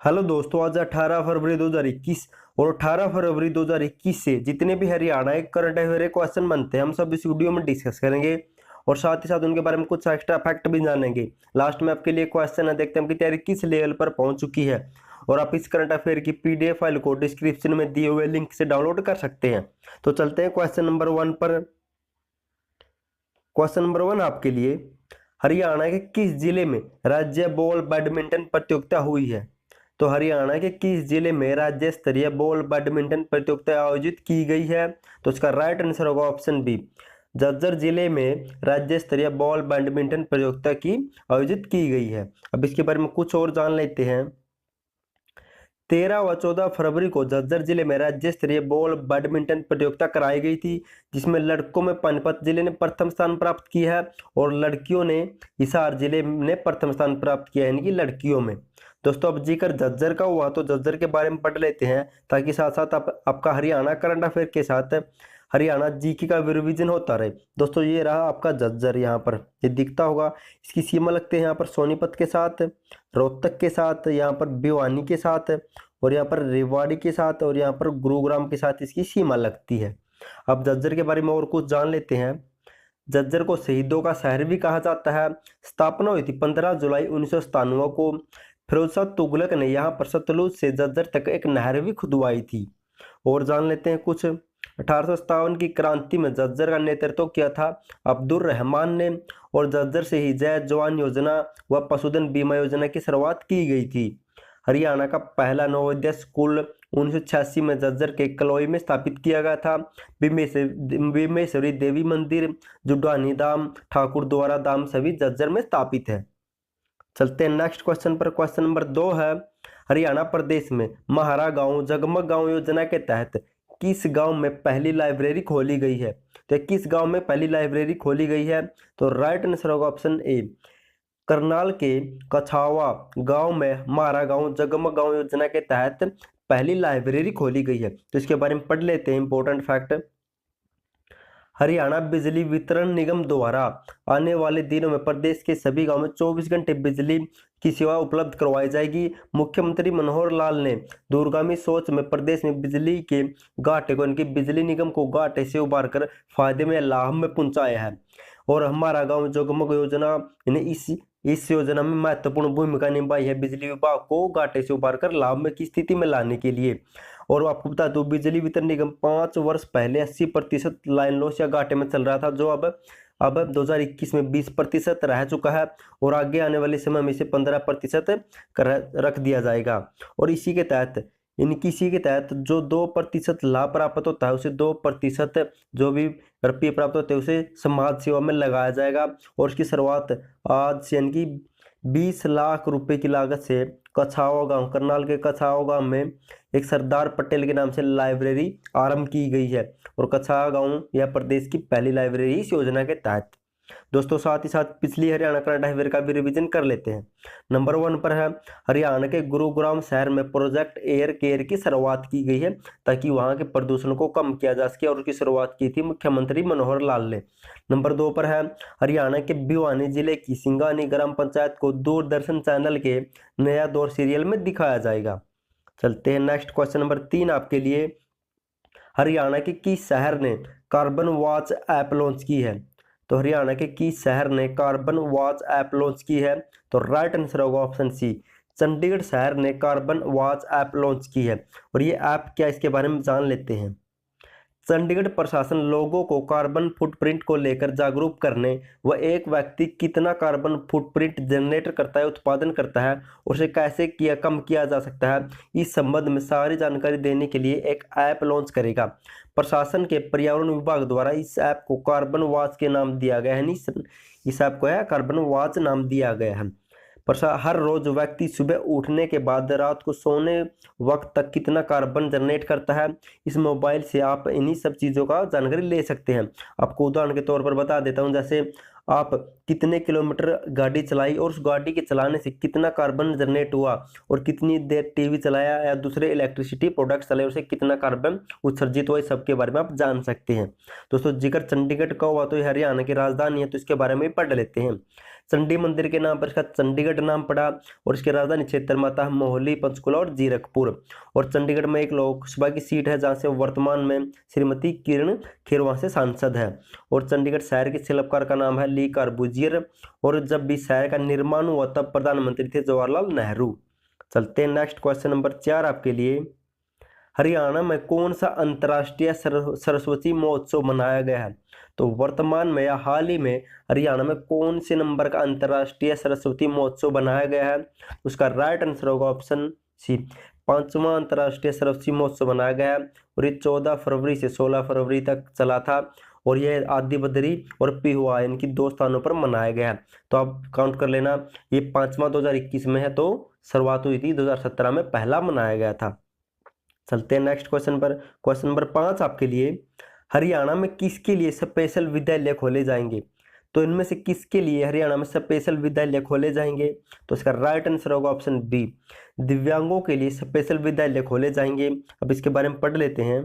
Hello दोस्तों, आज 18 फरवरी 2021 और 18 फरवरी 2021 से जितने भी हरियाणा के करंट अफेयर क्वेश्चन बनते हैं हम सब इस वीडियो में डिस्कस करेंगे और साथ ही साथ उनके बारे में कुछ एक्स्ट्रा फैक्ट भी जानेंगे। लास्ट में आपके लिए क्वेश्चन है, देखते हैं आपकी तैयारी किस लेवल पर पहुंच चुकी है। और आप इस करंट अफेयर की पीडीएफ फाइल को डिस्क्रिप्शन में दिए हुए लिंक से डाउनलोड कर सकते हैं। तो चलते हैं क्वेश्चन नंबर 1 पर। क्वेश्चन नंबर 1 आपके लिए, हरियाणा के किस जिले में राज्य बॉल बैडमिंटन प्रतियोगिता हुई है? तो हरियाणा के किस जिले में राज्य स्तरीय बॉल बैडमिंटन प्रतियोगिता आयोजित की गई है? तो इसका राइट आंसर होगा ऑप्शन बी, झज्जर जिले में राज्य स्तरीय बॉल बैडमिंटन प्रतियोगिता की आयोजित की गई है। अब इसके बारे में कुछ और जान लेते हैं। 13 व 14 फरवरी को झज्जर जिले में राज्य स्तरीय बॉल बैडमिंटन प्रतियोगिता कराई गई थी, जिसमें लड़कों में पानीपत जिले ने प्रथम स्थान प्राप्त किया है और लड़कियों ने हिसार जिले ने प्रथम स्थान प्राप्त किया है, यानी कि लड़कियों में। दोस्तों, अब जिक्र झज्जर का हुआ तो झज्जर के बारे में पढ़ लेते हैं, ताकि साथ साथ आपका हरियाणा करंट अफेयर के साथ हरियाणा जीके का रिवीजन होता रहे। दोस्तों, ये रहा आपका झज्जर, यहाँ पर ये दिखता होगा। इसकी सीमा लगते हैं यहाँ पर सोनीपत के साथ, रोहतक के साथ, यहाँ पर भिवानी के साथ और यहाँ पर रेवाड़ी के साथ और यहाँ पर गुरुग्राम के साथ इसकी सीमा लगती है। अब झज्जर के बारे में और कुछ जान लेते हैं। झज्जर को शहीदों का शहर भी कहा जाता है। स्थापना हुई थी 15 जुलाई 1997 को। फिरोज शाह तुगलक ने यहाँ पर सतलुज से झज्जर तक एक नहर भी खुदवाई थी। और जान लेते हैं कुछ। 1857 की क्रांति में झज्जर का नेतृत्व किया था अब्दुल रहमान ने और झज्जर से ही जय जवान योजना व पशुधन बीमा योजना की शुरुआत की गई थी। हरियाणा का पहला नवोदय स्कूल 1986 में झज्जर के कलोई में स्थापित किया गया था। भीमेश्वरी देवी मंदिर, जुडानी धाम, ठाकुर द्वारा धाम सभी झज्जर में स्थापित है। चलते हैं नेक्स्ट क्वेश्चन पर। क्वेश्चन नंबर 2 है, हरियाणा प्रदेश में महारा गांव जगमग गांव योजना के तहत किस गांव में पहली लाइब्रेरी खोली गई है? तो किस गांव में पहली लाइब्रेरी खोली गई है? तो राइट आंसर होगा ऑप्शन ए, करनाल के कछावा गांव में महारा गांव जगमग गांव योजना के तहत पहली लाइब्रेरी खोली गई है। तो इसके बारे में पढ़ लेते हैं इंपॉर्टेंट फैक्ट। हरियाणा बिजली वितरण निगम द्वारा आने वाले दिनों में प्रदेश के सभी गांवों में 24 घंटे बिजली की सेवा उपलब्ध करवाई जाएगी। मुख्यमंत्री मनोहर लाल ने दूरगामी सोच में प्रदेश में बिजली के घाटे को, इनकी बिजली निगम को घाटे से उबार कर फायदे में लाभ में पहुंचाया है। और हमारा गांव जगमग योजना इस योजना में महत्वपूर्ण भूमिका निभाई है बिजली विभाग को घाटे से उबार कर लाभ में की स्थिति में लाने के लिए। और आपको बता दूं, बिजली वितरण निगम 5 वर्ष पहले 80% लाइन लॉस या घाटे में चल रहा था, जो अब 2021 में 20% रह चुका है और आगे आने वाले समय में इसे 15% रख दिया जाएगा। और इसी के तहत जो 2% लाभ प्राप्त होता है, उसे 2% जो भी रुपये प्राप्त होते हैं उसे समाज सेवा में लगाया जाएगा। और इसकी शुरुआत आज से, यानी कि 20 लाख रुपए की लागत से कछावा गांव, करनाल के कछावा गांव में एक सरदार पटेल के नाम से लाइब्रेरी आरंभ की गई है। और कछावा गांव यह प्रदेश की पहली लाइब्रेरी इस योजना के तहत। दोस्तों, साथ ही साथ पिछली हरियाणा करंट अफेयर का भी रिवीजन कर लेते हैं। नंबर 1 पर है, हरियाणा के गुरुग्राम शहर में प्रोजेक्ट एयर केयर की शुरुआत की गई है, ताकि वहां के प्रदूषण को कम किया जा सके, और उसकी शुरुआत की थी मुख्यमंत्री मनोहर लाल ने। नंबर 2 पर है, हरियाणा के भिवानी जिले की सिंगानी ग्राम पंचायत को दूरदर्शन चैनल के नया दौर सीरियल में दिखाया जाएगा। चलते हैं नेक्स्ट क्वेश्चन नंबर 3 आपके लिए, हरियाणा के किस शहर ने कार्बन वॉच ऐप लॉन्च की है? तो हरियाणा के किस शहर ने कार्बन वॉच ऐप लॉन्च की है? तो राइट आंसर होगा ऑप्शन सी, चंडीगढ़ शहर ने कार्बन वॉच ऐप लॉन्च की है। और ये ऐप क्या, इसके बारे में जान लेते हैं। चंडीगढ़ प्रशासन लोगों को कार्बन फुटप्रिंट को लेकर जागरूक करने व एक व्यक्ति कितना कार्बन फुटप्रिंट जनरेट करता है, उत्पादन करता है, उसे कैसे कम किया जा सकता है, इस संबंध में सारी जानकारी देने के लिए एक ऐप लॉन्च करेगा। प्रशासन के पर्यावरण विभाग द्वारा इस ऐप को कार्बन वॉच के नाम दिया गया है। इस ऐप को कार्बन वॉच नाम दिया गया है। हर रोज व्यक्ति सुबह उठने के बाद रात को सोने वक्त तक कितना कार्बन जनरेट करता है, इस मोबाइल से आप इन्हीं सब चीज़ों का जानकारी ले सकते हैं। आपको उदाहरण के तौर पर बता देता हूं, जैसे आप कितने किलोमीटर गाड़ी चलाई और उस गाड़ी के चलाने से कितना कार्बन जनरेट हुआ और कितनी देर टीवी चलाया या दूसरे इलेक्ट्रिसिटी प्रोडक्ट चलाए उससे कितना कार्बन उत्सर्जित हुआ, इस सब के बारे में आप जान सकते हैं। दोस्तों जिक्र चंडीगढ़ का हुआ तो ये हरियाणा की राजधानी है, तो इसके बारे में पढ़ लेते हैं। चंडी मंदिर के नाम पर इसका चंडीगढ़ नाम पड़ा और इसके राजधानी क्षेत्र में आता है मोहाली, पंचकुला और जीरकपुर। और चंडीगढ़ में एक लोकसभा की सीट है जहां से वर्तमान में श्रीमती किरण खेर वहां से सांसद है। और चंडीगढ़ शहर के शिल्पकार का नाम है ली कार्बूजियर। और जब भी शहर का निर्माण हुआ तब प्रधानमंत्री थे जवाहरलाल नेहरू। चलते हैं नेक्स्ट क्वेश्चन नंबर 4 आपके लिए। हरियाणा में कौन सा अंतर्राष्ट्रीय सरस्वती महोत्सव मनाया गया है? तो वर्तमान में या हाल ही में हरियाणा में कौन से नंबर का अंतर्राष्ट्रीय सरस्वती महोत्सव बनाया गया है? उसका राइट आंसर होगा ऑप्शन सी, 5वां अंतर्राष्ट्रीय सरस्वती महोत्सव बनाया गया है और ये 14 फरवरी से 16 फरवरी तक चला था और ये आदि बद्री और पिहुआ इनकी 2 स्थानों पर मनाया गया है। तो आप काउंट कर लेना, ये 5वां 2021 में है, तो शुरुआत हुई थी 2017 में पहला मनाया गया था। चलते हैं नेक्स्ट क्वेश्चन पर। क्वेश्चन नंबर 5 आपके लिए, हरियाणा में किसके लिए स्पेशल विद्यालय खोले जाएंगे? तो इनमें से किसके लिए हरियाणा में स्पेशल विद्यालय खोले जाएंगे? तो इसका राइट आंसर होगा ऑप्शन बी, दिव्यांगों के लिए स्पेशल विद्यालय खोले जाएंगे। अब इसके बारे में पढ़ लेते हैं।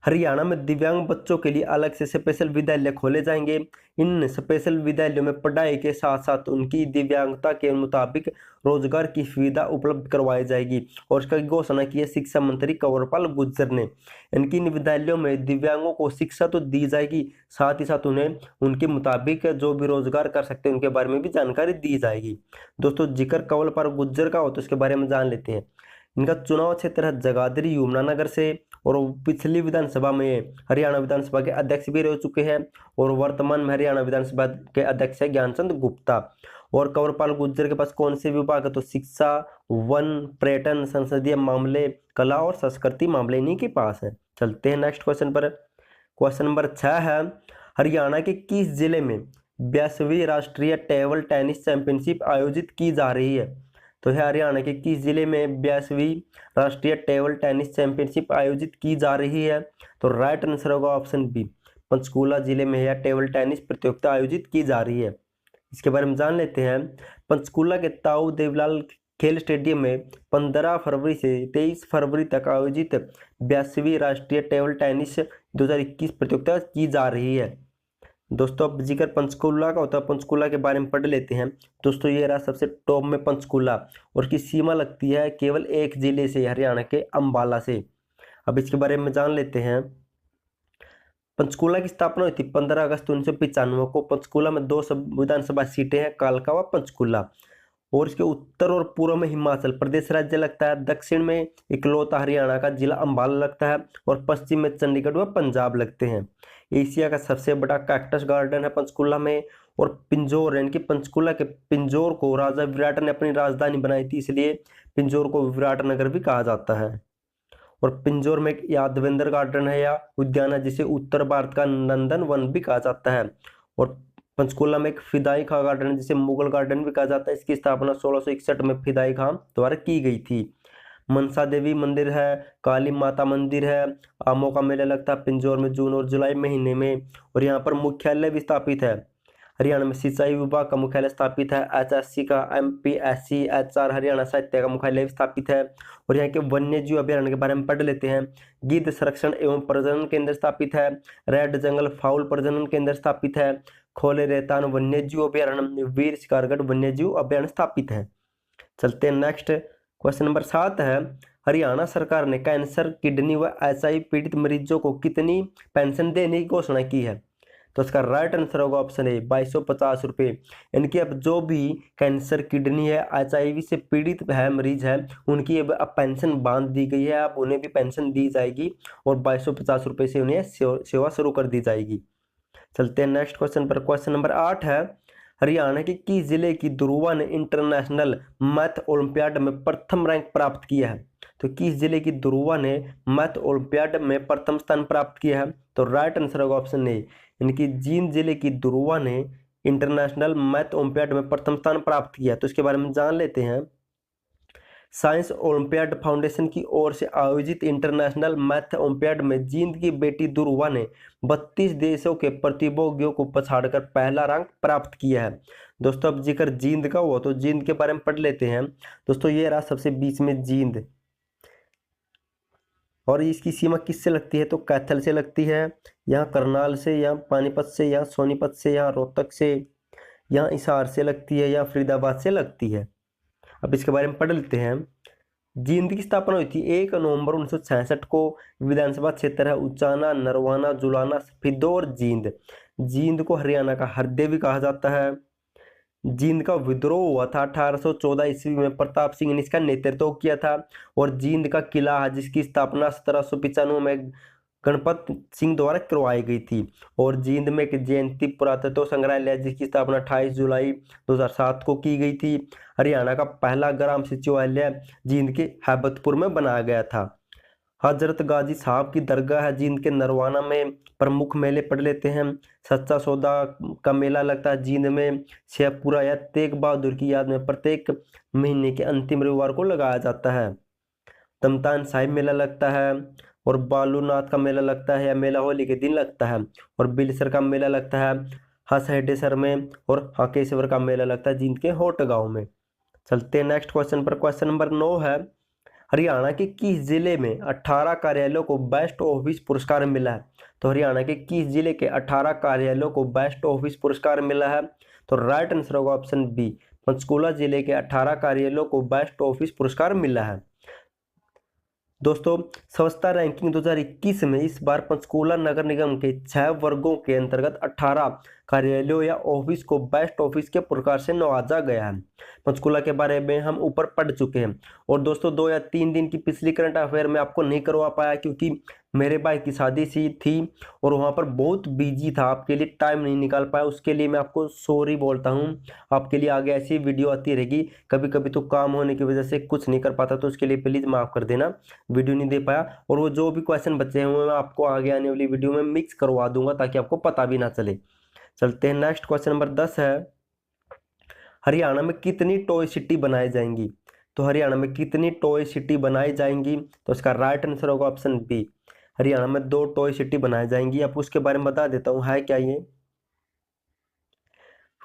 हरियाणा में दिव्यांग बच्चों के लिए अलग से स्पेशल विद्यालय खोले जाएंगे। इन स्पेशल विद्यालयों में पढ़ाई के साथ साथ उनकी दिव्यांगता के मुताबिक रोजगार की सुविधा उपलब्ध करवाई जाएगी और इसका घोषणा की है शिक्षा मंत्री कंवरपाल गुर्जर ने। इनकी इन विद्यालयों में दिव्यांगों को शिक्षा तो दी जाएगी, साथ ही साथ उन्हें उनके मुताबिक जो भी रोजगार कर सकते हैं उनके बारे में भी जानकारी दी जाएगी। दोस्तों जिक्र कंवरपाल गुर्जर का हो तो इसके बारे में जान लेते हैं। इनका चुनाव क्षेत्र है जगाधरी यमुनानगर से और पिछली विधानसभा में हरियाणा विधानसभा के अध्यक्ष भी रह चुके हैं और वर्तमान में हरियाणा विधानसभा के अध्यक्ष है ज्ञानचंद गुप्ता। और कंवरपाल गुर्जर के पास कौन से विभाग है? तो शिक्षा, वन, पर्यटन, संसदीय मामले, कला और संस्कृति मामले इन्हीं के पास है। चलते हैं नेक्स्ट क्वेश्चन पर। क्वेश्चन नंबर 6 है, हरियाणा के किस जिले में 22वीं राष्ट्रीय टेबल टेनिस चैंपियनशिप आयोजित की जा रही है? तो है हरियाणा के किस जिले में 22वीं राष्ट्रीय टेबल टेनिस चैंपियनशिप आयोजित की जा रही है? तो राइट आंसर होगा ऑप्शन बी, पंचकुला जिले में यह टेबल टेनिस प्रतियोगिता आयोजित की जा रही है। इसके बारे में जान लेते हैं। पंचकुला के ताऊ देवलाल खेल स्टेडियम में 15 फरवरी से 23 फरवरी तक आयोजित 82वीं राष्ट्रीय टेबल टेनिस 2021 प्रतियोगिता की जा रही है। दोस्तों अब जिक्र पंचकुला का होता है, पंचकुला के बारे में पढ़ लेते हैं। दोस्तों ये रहा सबसे टॉप में पंचकुला और इसकी सीमा लगती है केवल एक जिले से, हरियाणा के अंबाला से। अब इसके बारे में जान लेते हैं। पंचकुला की स्थापना हुई थी 15 अगस्त 1995 को। पंचकुला में 2 विधानसभा सीटें हैं, कालका व पंचकुला। और इसके उत्तर और पूर्व में हिमाचल प्रदेश राज्य लगता है, दक्षिण में इकलौता हरियाणा का जिला अंबाला लगता है और पश्चिम में चंडीगढ़ व पंजाब लगते हैं। एशिया का सबसे बड़ा कैक्टस गार्डन है पंचकुला में। और पिंजौर यानी कि पंचकुला के पिंजौर को राजा विराट ने अपनी राजधानी बनाई थी, इसलिए पिंजौर को विराट नगर भी कहा जाता है। और पिंजौर में एक यादवेंद्र गार्डन है या उद्यान है जिसे उत्तर भारत का नंदन वन भी कहा जाता है। और पंचकुला में एक फिदाई खां गार्डन है जिसे मुगल गार्डन भी कहा जाता है। इसकी स्थापना 1661 में फिदाई खां द्वारा की गई थी। मनसा देवी मंदिर है, काली माता मंदिर है। आमों का मेला लगता है पिंजौर में जून और जुलाई महीने में और यहाँ पर मुख्यालय भी स्थापित है। हरियाणा में सिंचाई विभाग का मुख्यालय स्थापित है, एचएससी का, एमपीएससी, एचआर हरियाणा साहित्य का मुख्यालय भी स्थापित है। और यहाँ के वन्य जीव अभ्यारण्य के बारे में पढ़ लेते हैं। गिद्ध संरक्षण एवं प्रजनन केंद्र स्थापित है, रेड जंगल फाउल प्रजनन केंद्र स्थापित है, खोले रेतान वन्य जीव अभ्यारण्य, वीर शिकारगढ़ वन्य जीव अभ्यारण्य स्थापित है। चलते हैं नेक्स्ट। क्वेश्चन नंबर 7 है, हरियाणा सरकार ने कैंसर, किडनी व एचआईवी पीड़ित मरीजों को कितनी पेंशन देने की घोषणा की है? तो इसका राइट आंसर होगा ऑप्शन ए, 2250 रुपये। इनकी अब जो भी कैंसर, किडनी है, एचआईवी से पीड़ित है मरीज है उनकी अब पेंशन बांध दी गई है, अब उन्हें भी पेंशन दी जाएगी और 2250 रुपये से उन्हें सेवा शुरू कर दी जाएगी। चलते हैं नेक्स्ट क्वेश्चन पर। क्वेश्चन नंबर 8 है, हरियाणा के किस जिले की ध्रुवा ने इंटरनेशनल मैथ ओलंपियाड में प्रथम रैंक प्राप्त किया है? तो किस जिले की ध्रुवा ने मैथ ओलंपियाड में प्रथम स्थान प्राप्त किया है? तो राइट आंसर होगा ऑप्शन ए, इनकी जींद जिले की ध्रुवा ने इंटरनेशनल मैथ ओलंपियाड में प्रथम स्थान प्राप्त किया। तो इसके बारे में जान लेते हैं। साइंस ओलंपियाड फाउंडेशन की ओर से आयोजित इंटरनेशनल मैथ ओलंपियाड में जींद की बेटी दुर्वा ने 32 देशों के प्रतियोगियों को पछाड़कर पहला रैंक प्राप्त किया है। दोस्तों अब जिक्र जींद का हुआ तो जींद के बारे में पढ़ लेते हैं। दोस्तों ये रहा सबसे बीच में जींद, और इसकी सीमा किससे लगती है तो कैथल से लगती है, यहाँ करनाल से, यहाँ पानीपत से, यहाँ सोनीपत से, यहाँ रोहतक से, यहाँ हिसार से लगती है, यहाँ फरीदाबाद से लगती है। अब इसके बारे में पढ़ लेते हैं। जींद की स्थापना हुई थी 1 नवंबर 1966 को। विधानसभा क्षेत्र है उचाना, नरवाना, जुलाना, सफीदो और जींद। जींद को हरियाणा का हृदय भी कहा जाता है। जींद का विद्रोह हुआ था 1814 ईस्वी में, प्रताप सिंह ने इसका नेतृत्व किया था। और जींद का किला है जिसकी स्थापना 1795 में गणपत सिंह द्वारा करवाई गई थी। और जींद में एक जयंती पुरातत्व संग्रहालय जिसकी स्थापना 28 जुलाई 2007 को की गई थी। हरियाणा का पहला ग्राम सचिवालय जींद के हैबतपुर में बनाया गया था। हजरत गाजी साहब की दरगाह है जींद के नरवाना में। प्रमुख मेले पढ़ लेते हैं। सच्चा सौदा का मेला लगता है जींद में। शेखपुरा या तेग बहादुर की याद में प्रत्येक महीने के अंतिम रविवार को लगाया जाता है। तमतान साहिब मेला लगता है। और बालूनाथ का मेला लगता है या मेला होली के दिन लगता है। और बिलसर का मेला लगता है हसहेडेसर में। और हाकेश्वर का मेला लगता है जींद के होट गांव में। चलते हैं नेक्स्ट क्वेश्चन पर। क्वेश्चन नंबर 9 है, हरियाणा के किस जिले में 18 कार्यालयों को बेस्ट ऑफिस पुरस्कार मिला है। तो हरियाणा के किस जिले के 18 कार्यालयों को बेस्ट ऑफिस पुरस्कार मिला है। तो राइट आंसर होगा ऑप्शन बी, पंचकुला जिले के 18 कार्यालयों को बेस्ट ऑफिस पुरस्कार मिला है। दोस्तों स्वच्छता रैंकिंग 2021 में इस बार पंचकूला नगर निगम के 6 वर्गों के अंतर्गत 18 कार्यालयों या ऑफिस को बेस्ट ऑफिस के पुरस्कार से नवाजा गया है। पंचकूला के बारे में हम ऊपर पढ़ चुके हैं। और दोस्तों 2 या 3 दिन की पिछली करंट अफेयर में आपको नहीं करवा पाया क्योंकि मेरे भाई की शादी सी थी और वहाँ पर बहुत बिजी था, आपके लिए टाइम नहीं निकाल पाया। उसके लिए मैं आपको सॉरी बोलता हूँ। आपके लिए आगे ऐसी वीडियो आती रहेगी। कभी कभी तो काम होने की वजह से कुछ नहीं कर पाता, तो उसके लिए प्लीज़ माफ़ कर देना, वीडियो नहीं दे पाया। और वो जो भी क्वेश्चन बचे हैं वो मैं आपको आगे आने वाली वीडियो में मिक्स करवा दूंगा ताकि आपको पता भी ना चले। चलते हैं नेक्स्ट क्वेश्चन नंबर 10 है, हरियाणा में कितनी टॉय सिटी बनाई जाएंगी। तो हरियाणा में कितनी टॉय सिटी बनाई जाएंगी। तो इसका राइट आंसर होगा ऑप्शन बी, हरियाणा में 2 टॉय सिटी बनाई जाएंगी। आपको उसके बारे में बता देता हूँ है क्या ये।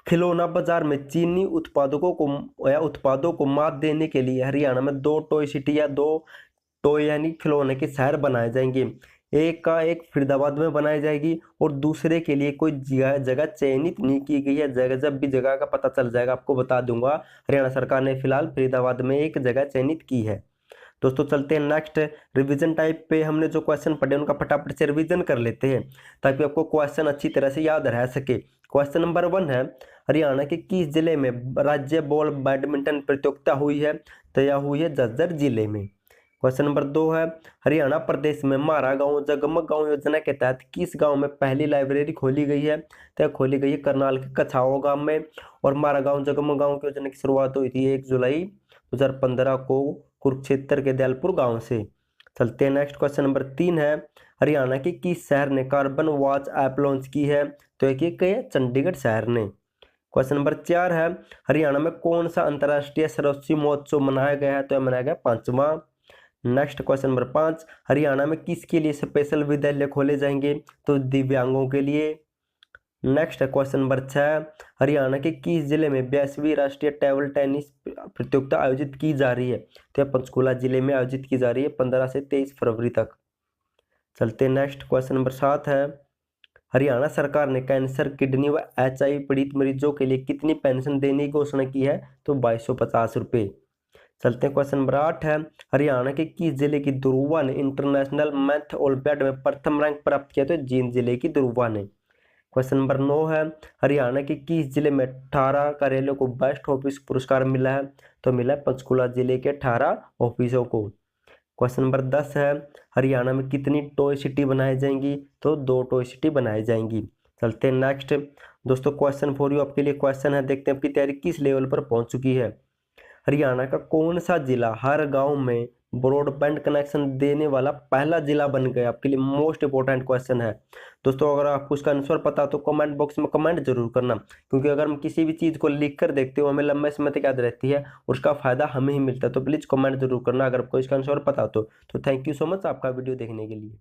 खिलौना बाजार में चीनी उत्पादों को मात देने के लिए हरियाणा में 2 टॉय सिटी या 2 टॉय यानी खिलौने के शहर बनाए जाएंगे। एक फरीदाबाद में बनाई जाएगी और दूसरे के लिए कोई जगह चयनित नहीं की गई है। जगह जब भी जगह का पता चल जाएगा आपको बता दूंगा। हरियाणा सरकार ने फिलहाल फरीदाबाद में एक जगह चयनित की है। दोस्तों चलते हैं नेक्स्ट रिवीजन टाइप पे। हमने जो क्वेश्चन पढ़े उनका फटाफट से रिवीजन कर लेते हैं ताकि आपको क्वेश्चन अच्छी तरह से याद रह सके। क्वेश्चन नंबर 1 है, हरियाणा के किस जिले में राज्य बॉल बैडमिंटन प्रतियोगिता हुई है। तो यह हुई है झज्जर जिले में। क्वेश्चन नंबर 2 है, हरियाणा प्रदेश में मारा गांव जगमग गांव योजना के तहत किस गांव में पहली लाइब्रेरी खोली गई है। तो खोली गई है करनाल के कछाओ गांव में। और मारा गांव जगमग गांव की योजना की शुरुआत हुई थी 1 जुलाई 2015 को कुरुक्षेत्र के दयालपुर गांव से। चलते हैं नेक्स्ट क्वेश्चन नंबर 3 है, हरियाणा के किस शहर ने कार्बन वॉच ऐप लॉन्च की है। तो एक है चंडीगढ़ शहर ने। क्वेश्चन नंबर 4 है, हरियाणा में कौन सा अंतर्राष्ट्रीय सरस्वती महोत्सव मनाया गया है। तो मनाया गया 5वां। नेक्स्ट क्वेश्चन नंबर 5, हरियाणा में किसके लिए स्पेशल विद्यालय खोले जाएंगे। तो दिव्यांगों के लिए। नेक्स्ट क्वेश्चन नंबर 6, हरियाणा के किस जिले में 82वीं राष्ट्रीय टेबल टेनिस प्रतियोगिता आयोजित की जा रही है। तो पंचकूला जिले में आयोजित की जा रही है 15 से 23 फरवरी तक। चलते हैं नेक्स्ट क्वेश्चन नंबर 7 है, हरियाणा सरकार ने कैंसर, किडनी व HIV पीड़ित मरीजों के लिए कितनी पेंशन देने की घोषणा की है। तो 2250 रुपये। चलते हैं क्वेश्चन नंबर 8 है, हरियाणा के किस जिले की दुर्वा ने इंटरनेशनल मैथ ओलंपियाड में प्रथम रैंक प्राप्त किया। तो जींद जिले की दुर्वा ने। क्वेश्चन नंबर 9 है, हरियाणा के किस जिले में 18 कार्यालयों को बेस्ट ऑफिस पुरस्कार मिला है। तो मिला पंचकुला जिले के 18 ऑफिसों को। क्वेश्चन नंबर 10 है, हरियाणा में कितनी टॉय सिटी बनाई जाएंगी। तो 2 टॉय सिटी बनाई जाएंगी। चलते हैं नेक्स्ट। दोस्तों क्वेश्चन फॉर यू आपके लिए क्वेश्चन है, देखते हैं आपकी तैयारी किस लेवल पर पहुंच चुकी है। हरियाणा का कौन सा जिला हर गांव में ब्रॉडबैंड कनेक्शन देने वाला पहला जिला बन गया? आपके लिए मोस्ट इंपॉर्टेंट क्वेश्चन है दोस्तों। अगर आपको इसका आंसर पता हो तो कमेंट बॉक्स में कमेंट जरूर करना, क्योंकि अगर हम किसी भी चीज़ को लिख कर देखते हो हमें लंबे समय तक याद रहती है, उसका फायदा हमें ही मिलता है। तो प्लीज़ कमेंट जरूर करना अगर आपको इसका आंसर पता हो तो थैंक यू सो मच आपका वीडियो देखने के लिए।